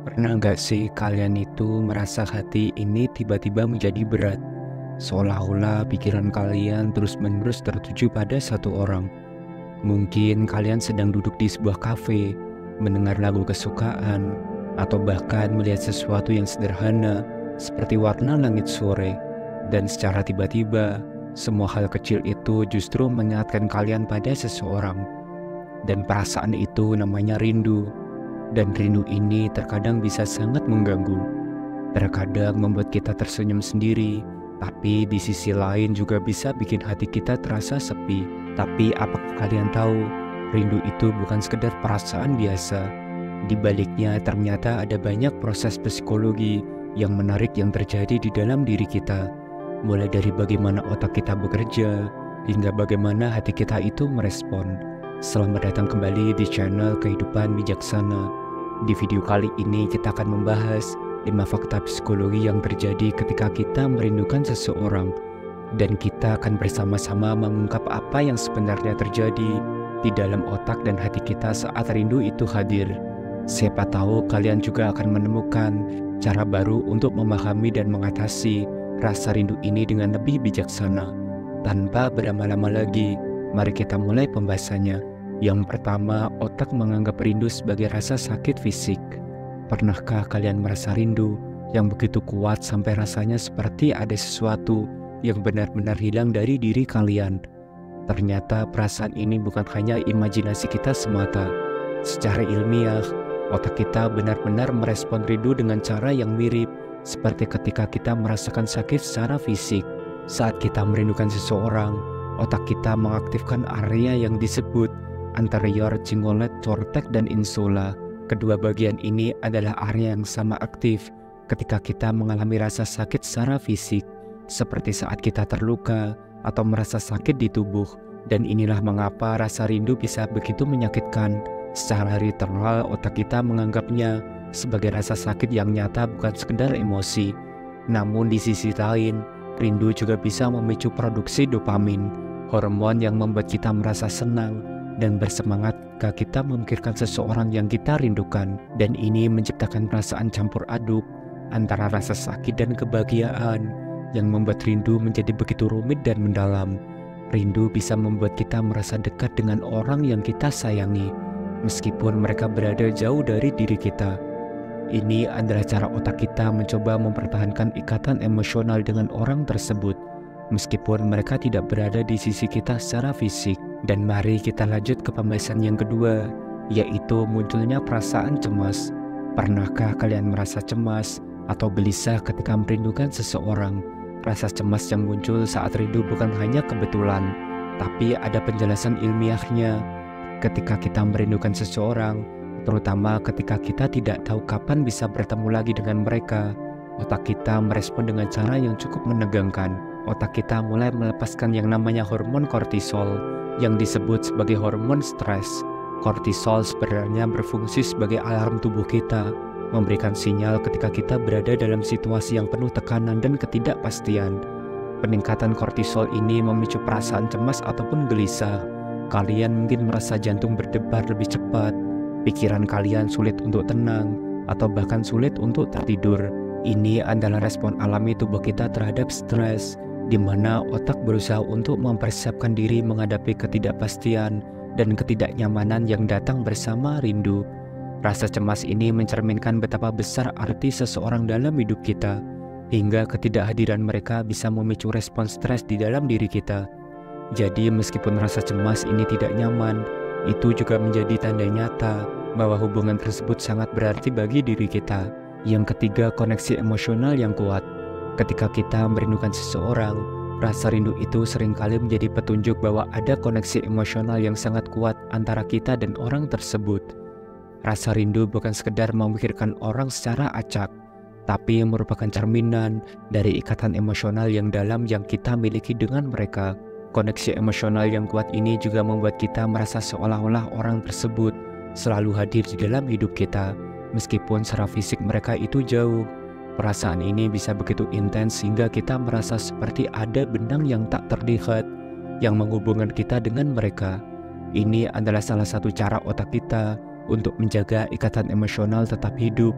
Pernah nggak sih kalian itu merasa hati ini tiba-tiba menjadi berat? Seolah-olah pikiran kalian terus-menerus tertuju pada satu orang. Mungkin kalian sedang duduk di sebuah kafe, mendengar lagu kesukaan, atau bahkan melihat sesuatu yang sederhana seperti warna langit sore. Dan secara tiba-tiba, semua hal kecil itu justru mengingatkan kalian pada seseorang. Dan perasaan itu namanya rindu. Dan rindu ini terkadang bisa sangat mengganggu. Terkadang membuat kita tersenyum sendiri, tapi di sisi lain juga bisa bikin hati kita terasa sepi. Tapi apakah kalian tahu, rindu itu bukan sekedar perasaan biasa. Di baliknya ternyata ada banyak proses psikologi yang menarik yang terjadi di dalam diri kita. Mulai dari bagaimana otak kita bekerja, hingga bagaimana hati kita itu merespon. Selamat datang kembali di channel Kehidupan Bijaksana. Di video kali ini kita akan membahas 5 fakta psikologi yang terjadi ketika kita merindukan seseorang. Dan kita akan bersama-sama mengungkap apa yang sebenarnya terjadi di dalam otak dan hati kita saat rindu itu hadir. Siapa tahu kalian juga akan menemukan cara baru untuk memahami dan mengatasi rasa rindu ini dengan lebih bijaksana. Tanpa berlama-lama lagi, mari kita mulai pembahasannya. Yang pertama, otak menganggap rindu sebagai rasa sakit fisik. Pernahkah kalian merasa rindu yang begitu kuat sampai rasanya seperti ada sesuatu yang benar-benar hilang dari diri kalian? Ternyata perasaan ini bukan hanya imajinasi kita semata. Secara ilmiah, otak kita benar-benar merespon rindu dengan cara yang mirip seperti ketika kita merasakan sakit secara fisik. Saat kita merindukan seseorang, otak kita mengaktifkan area yang disebut anterior cingulate cortex dan insula. Kedua bagian ini adalah area yang sama aktif ketika kita mengalami rasa sakit secara fisik, seperti saat kita terluka atau merasa sakit di tubuh. Dan inilah mengapa rasa rindu bisa begitu menyakitkan. Secara literal, otak kita menganggapnya sebagai rasa sakit yang nyata, bukan sekedar emosi. Namun di sisi lain, rindu juga bisa memicu produksi dopamin, hormon yang membuat kita merasa senang dan bersemangat ketika kita memikirkan seseorang yang kita rindukan. Dan ini menciptakan perasaan campur aduk antara rasa sakit dan kebahagiaan yang membuat rindu menjadi begitu rumit dan mendalam. Rindu bisa membuat kita merasa dekat dengan orang yang kita sayangi, meskipun mereka berada jauh dari diri kita. Ini adalah cara otak kita mencoba mempertahankan ikatan emosional dengan orang tersebut, meskipun mereka tidak berada di sisi kita secara fisik. Dan mari kita lanjut ke pembahasan yang kedua, yaitu munculnya perasaan cemas. Pernahkah kalian merasa cemas atau gelisah ketika merindukan seseorang? Rasa cemas yang muncul saat rindu bukan hanya kebetulan, tapi ada penjelasan ilmiahnya. Ketika kita merindukan seseorang, terutama ketika kita tidak tahu kapan bisa bertemu lagi dengan mereka, otak kita merespon dengan cara yang cukup menegangkan. Otak kita mulai melepaskan yang namanya hormon kortisol, yang disebut sebagai hormon stres. Kortisol sebenarnya berfungsi sebagai alarm tubuh kita, memberikan sinyal ketika kita berada dalam situasi yang penuh tekanan dan ketidakpastian. Peningkatan kortisol ini memicu perasaan cemas ataupun gelisah. Kalian mungkin merasa jantung berdebar lebih cepat, pikiran kalian sulit untuk tenang, atau bahkan sulit untuk tertidur. Ini adalah respon alami tubuh kita terhadap stres, di mana otak berusaha untuk mempersiapkan diri menghadapi ketidakpastian dan ketidaknyamanan yang datang bersama rindu. Rasa cemas ini mencerminkan betapa besar arti seseorang dalam hidup kita, hingga ketidakhadiran mereka bisa memicu respon stres di dalam diri kita. Jadi meskipun rasa cemas ini tidak nyaman, itu juga menjadi tanda nyata bahwa hubungan tersebut sangat berarti bagi diri kita. Yang ketiga, koneksi emosional yang kuat. Ketika kita merindukan seseorang, rasa rindu itu seringkali menjadi petunjuk bahwa ada koneksi emosional yang sangat kuat antara kita dan orang tersebut. Rasa rindu bukan sekedar memikirkan orang secara acak, tapi merupakan cerminan dari ikatan emosional yang dalam yang kita miliki dengan mereka. Koneksi emosional yang kuat ini juga membuat kita merasa seolah-olah orang tersebut selalu hadir di dalam hidup kita, meskipun secara fisik mereka itu jauh. Perasaan ini bisa begitu intens hingga kita merasa seperti ada benang yang tak terlihat yang menghubungkan kita dengan mereka. Ini adalah salah satu cara otak kita untuk menjaga ikatan emosional tetap hidup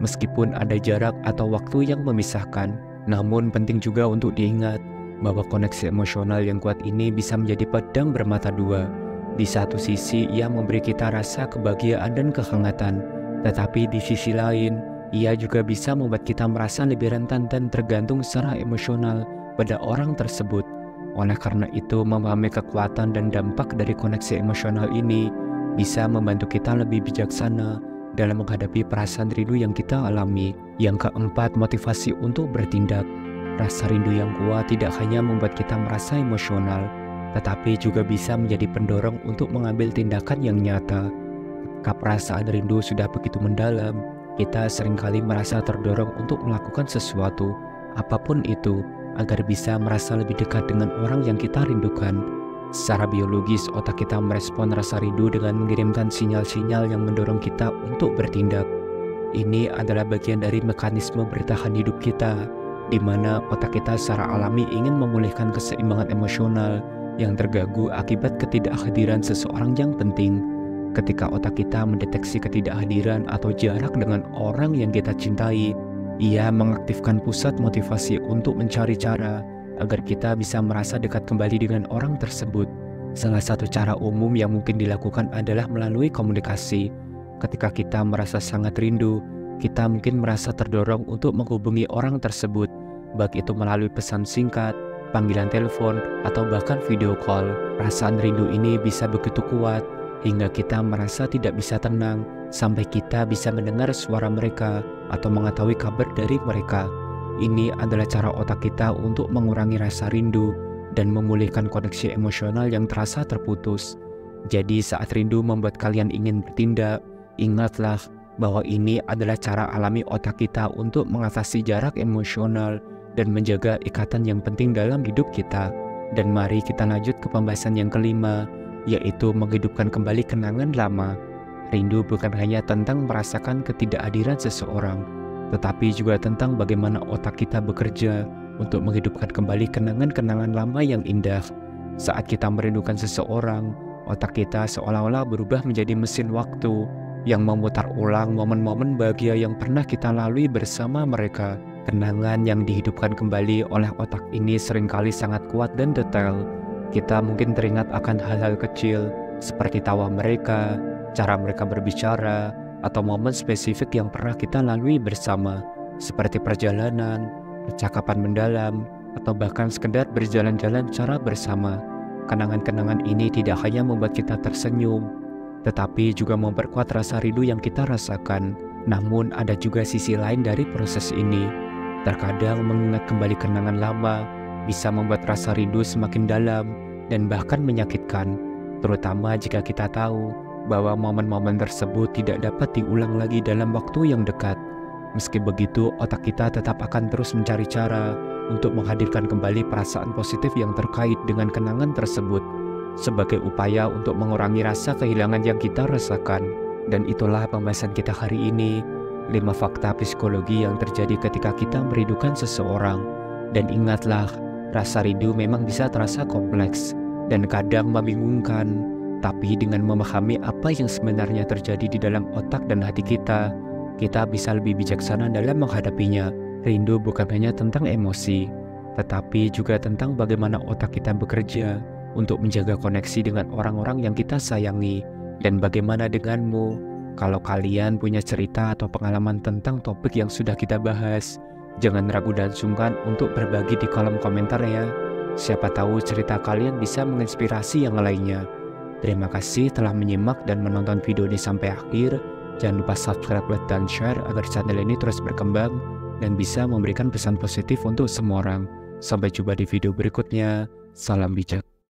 Meskipun ada jarak atau waktu yang memisahkan, namun penting juga untuk diingat bahwa koneksi emosional yang kuat ini bisa menjadi pedang bermata dua. Di satu sisi, ia memberi kita rasa kebahagiaan dan kehangatan, tetapi di sisi lain, ia juga bisa membuat kita merasa lebih rentan dan tergantung secara emosional pada orang tersebut. Oleh karena itu, memahami kekuatan dan dampak dari koneksi emosional ini bisa membantu kita lebih bijaksana dalam menghadapi perasaan rindu yang kita alami. Yang keempat, motivasi untuk bertindak. Rasa rindu yang kuat tidak hanya membuat kita merasa emosional, tetapi juga bisa menjadi pendorong untuk mengambil tindakan yang nyata. Ketika perasaan rindu sudah begitu mendalam, kita seringkali merasa terdorong untuk melakukan sesuatu, apapun itu, agar bisa merasa lebih dekat dengan orang yang kita rindukan. Secara biologis, otak kita merespon rasa rindu dengan mengirimkan sinyal-sinyal yang mendorong kita untuk bertindak. Ini adalah bagian dari mekanisme bertahan hidup kita, di mana otak kita secara alami ingin memulihkan keseimbangan emosional yang terganggu akibat ketidakhadiran seseorang yang penting. Ketika otak kita mendeteksi ketidakhadiran atau jarak dengan orang yang kita cintai, ia mengaktifkan pusat motivasi untuk mencari cara agar kita bisa merasa dekat kembali dengan orang tersebut. Salah satu cara umum yang mungkin dilakukan adalah melalui komunikasi. Ketika kita merasa sangat rindu, kita mungkin merasa terdorong untuk menghubungi orang tersebut, baik itu melalui pesan singkat, panggilan telepon, atau bahkan video call. Perasaan rindu ini bisa begitu kuat hingga kita merasa tidak bisa tenang sampai kita bisa mendengar suara mereka atau mengetahui kabar dari mereka. Ini adalah cara otak kita untuk mengurangi rasa rindu dan memulihkan koneksi emosional yang terasa terputus. Jadi saat rindu membuat kalian ingin bertindak, ingatlah bahwa ini adalah cara alami otak kita untuk mengatasi jarak emosional dan menjaga ikatan yang penting dalam hidup kita. Dan mari kita lanjut ke pembahasan yang kelima, yaitu menghidupkan kembali kenangan lama. Rindu bukan hanya tentang merasakan ketidakhadiran seseorang, tetapi juga tentang bagaimana otak kita bekerja untuk menghidupkan kembali kenangan-kenangan lama yang indah. Saat kita merindukan seseorang, otak kita seolah-olah berubah menjadi mesin waktu yang memutar ulang momen-momen bahagia yang pernah kita lalui bersama mereka. Kenangan yang dihidupkan kembali oleh otak ini seringkali sangat kuat dan detail. Kita mungkin teringat akan hal-hal kecil seperti tawa mereka, cara mereka berbicara, atau momen spesifik yang pernah kita lalui bersama, seperti perjalanan, percakapan mendalam, atau bahkan sekedar berjalan-jalan secara bersama. Kenangan-kenangan ini tidak hanya membuat kita tersenyum, tetapi juga memperkuat rasa rindu yang kita rasakan. Namun ada juga sisi lain dari proses ini. Terkadang mengingat kembali kenangan lama bisa membuat rasa rindu semakin dalam dan bahkan menyakitkan, terutama jika kita tahu bahwa momen-momen tersebut tidak dapat diulang lagi dalam waktu yang dekat. Meski begitu, otak kita tetap akan terus mencari cara untuk menghadirkan kembali perasaan positif yang terkait dengan kenangan tersebut, sebagai upaya untuk mengurangi rasa kehilangan yang kita rasakan. Dan itulah pembahasan kita hari ini, 5 fakta psikologi yang terjadi ketika kita merindukan seseorang. Dan ingatlah, rasa rindu memang bisa terasa kompleks dan kadang membingungkan. Tapi dengan memahami apa yang sebenarnya terjadi di dalam otak dan hati kita bisa lebih bijaksana dalam menghadapinya. Rindu bukan hanya tentang emosi, tetapi juga tentang bagaimana otak kita bekerja untuk menjaga koneksi dengan orang-orang yang kita sayangi. Dan bagaimana denganmu? Kalau kalian punya cerita atau pengalaman tentang topik yang sudah kita bahas, jangan ragu dan sungkan untuk berbagi di kolom komentar ya. Siapa tahu cerita kalian bisa menginspirasi yang lainnya. Terima kasih telah menyimak dan menonton video ini sampai akhir. Jangan lupa subscribe, like, dan share agar channel ini terus berkembang dan bisa memberikan pesan positif untuk semua orang. Sampai jumpa di video berikutnya. Salam bijak.